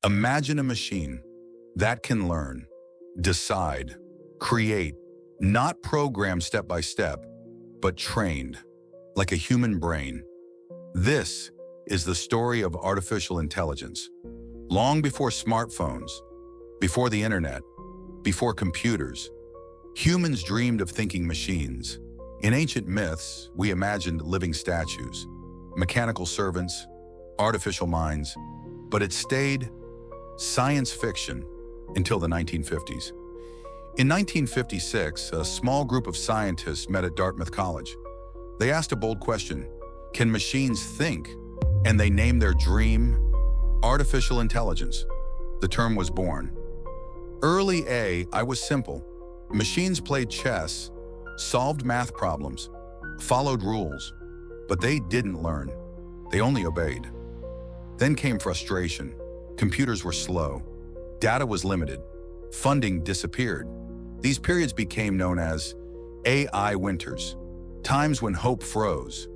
Imagine a machine that can learn, decide, create, not programmed step by step, but trained, like a human brain. This is the story of artificial intelligence. Long before smartphones, before the internet, before computers, humans dreamed of thinking machines. In ancient myths, we imagined living statues, mechanical servants, artificial minds, but it stayed science fiction until the 1950s. In 1956, a small group of scientists met at Dartmouth College. They asked a bold question: can machines think? And they named their dream artificial intelligence. The term was born. Early AI was simple. Machines played chess, solved math problems, followed rules, but they didn't learn. They only obeyed. Then came frustration. Computers were slow. Data was limited. Funding disappeared. These periods became known as AI winters, times when hope froze.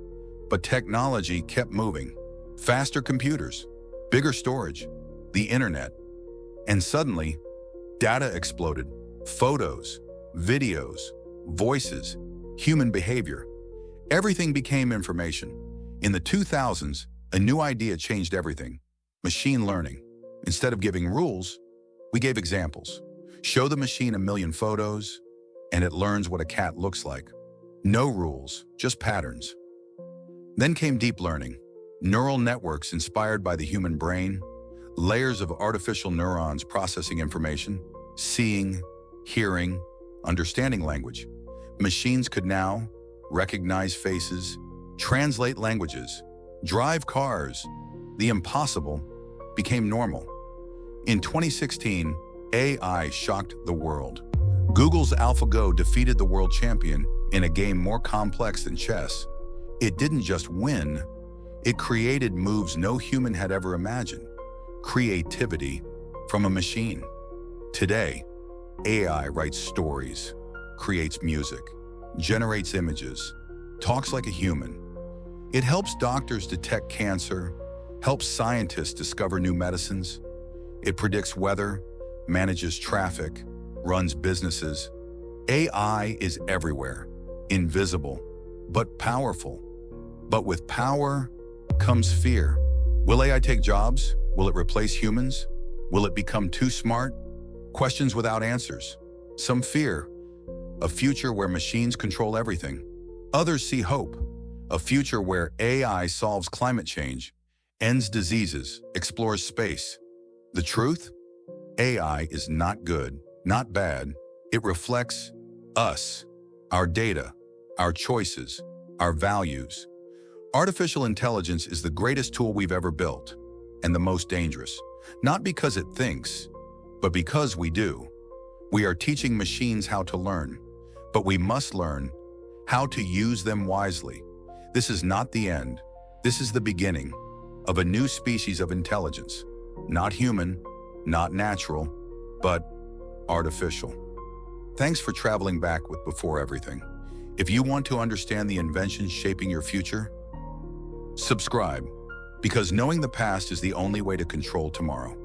But technology kept moving. Faster computers, bigger storage, the internet. And suddenly, data exploded. Photos, videos, voices, human behavior. Everything became information. In the 2000s, a new idea changed everything: machine learning. Instead of giving rules, we gave examples. Show the machine a million photos, and it learns what a cat looks like. No rules, just patterns. Then came deep learning. Neural networks inspired by the human brain, layers of artificial neurons processing information, seeing, hearing, understanding language. Machines could now recognize faces, translate languages, drive cars. The impossible became normal. In 2016, AI shocked the world. Google's AlphaGo defeated the world champion in a game more complex than chess. It didn't just win, it created moves no human had ever imagined. Creativity from a machine. Today, AI writes stories, creates music, generates images, talks like a human. It helps doctors detect cancer, helps scientists discover new medicines. It predicts weather, manages traffic, runs businesses. AI is everywhere, invisible, but powerful. But with power comes fear. Will AI take jobs? Will it replace humans? Will it become too smart? Questions without answers. Some fear a future where machines control everything. Others see hope, a future where AI solves climate change, ends diseases, explores space. The truth? AI is not good, not bad. It reflects us, our data, our choices, our values. Artificial intelligence is the greatest tool we've ever built, and the most dangerous. Not because it thinks, but because we do. We are teaching machines how to learn, but we must learn how to use them wisely. This is not the end. This is the beginning of a new species of intelligence. Not human, not natural, but artificial. Thanks for traveling back with Before Everything. If you want to understand the inventions shaping your future, subscribe, because knowing the past is the only way to control tomorrow.